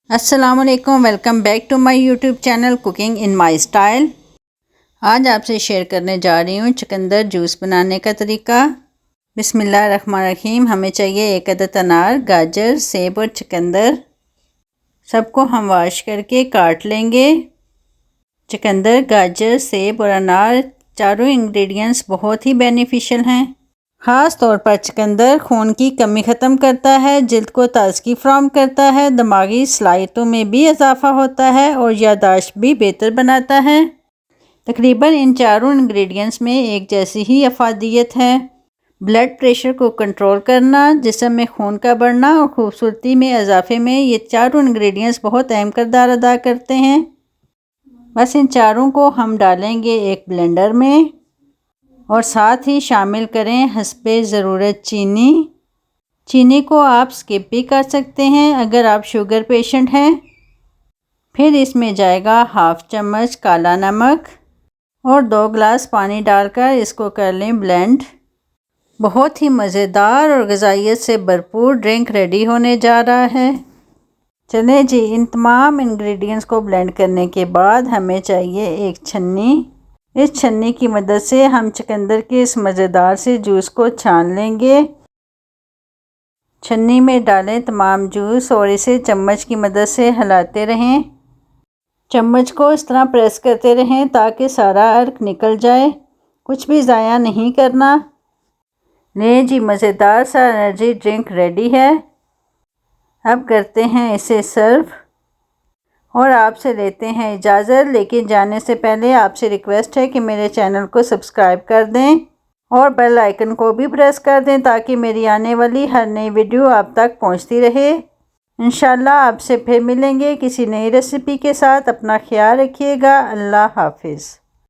अस्सलामुअलैकुम, welcome back to my YouTube channel cooking in my style. आज आपसे share करने जा रही हूँ चुकंदर जूस बनाने का तरीका। बिस्मिल्लाहिर्रहमानिर्रहीम। हमें चाहिए 1 अदद अनार, गाजर, सेब और चुकंदर। सबको हम वॉश करके काट लेंगे। चुकंदर, गाजर, सेब और अनार चारों इंग्रेडिएंट्स बहुत ही बेनिफिशियल हैं। ख़ास तौर पर चुकंदर खून की कमी ख़त्म करता है, जिल्द को ताज़गी फ़राहम करता है, दिमागी सलाहियतों में भी इजाफ़ा होता है और याददाश्त भी बेहतर बनाता है। तकरीबन इन चारों इंग्रेडिएंट्स में एक जैसी ही अफादियत है। ब्लड प्रेशर को कंट्रोल करना, जिस्म में खून का बढ़ना और खूबसूरती में इजाफे में ये चारों इंग्रेडिएंट्स बहुत अहम किरदार अदा करते हैं। बस इन चारों को हम डालेंगे एक ब्लेंडर में और साथ ही शामिल करें हस्बे ज़रूरत चीनी। चीनी को आप स्किप भी कर सकते हैं अगर आप शुगर पेशेंट हैं। फिर इसमें जाएगा हाफ चम्मच काला नमक और 2 गिलास पानी डालकर इसको कर लें ब्लेंड। बहुत ही मज़ेदार और ग़िज़ाइयत से भरपूर ड्रिंक रेडी होने जा रहा है। चलें जी, इन तमाम इंग्रेडिएंट्स को ब्लेंड करने के बाद हमें चाहिए एक छन्नी। इस छन्नी की मदद से हम चुकंदर के इस मज़ेदार से जूस को छान लेंगे। छन्नी में डालें तमाम जूस और इसे चम्मच की मदद से हिलाते रहें। चम्मच को इस तरह प्रेस करते रहें ताकि सारा अर्क निकल जाए, कुछ भी ज़ाया नहीं करना। लें जी, मज़ेदार सा एनर्जी ड्रिंक रेडी है। अब करते हैं इसे सर्व और आपसे लेते हैं इजाज़त। लेकिन जाने से पहले आपसे रिक्वेस्ट है कि मेरे चैनल को सब्सक्राइब कर दें और बेल आइकन को भी प्रेस कर दें ताकि मेरी आने वाली हर नई वीडियो आप तक पहुंचती रहे। इंशाल्लाह आपसे फिर मिलेंगे किसी नई रेसिपी के साथ। अपना ख्याल रखिएगा। अल्लाह हाफिज़।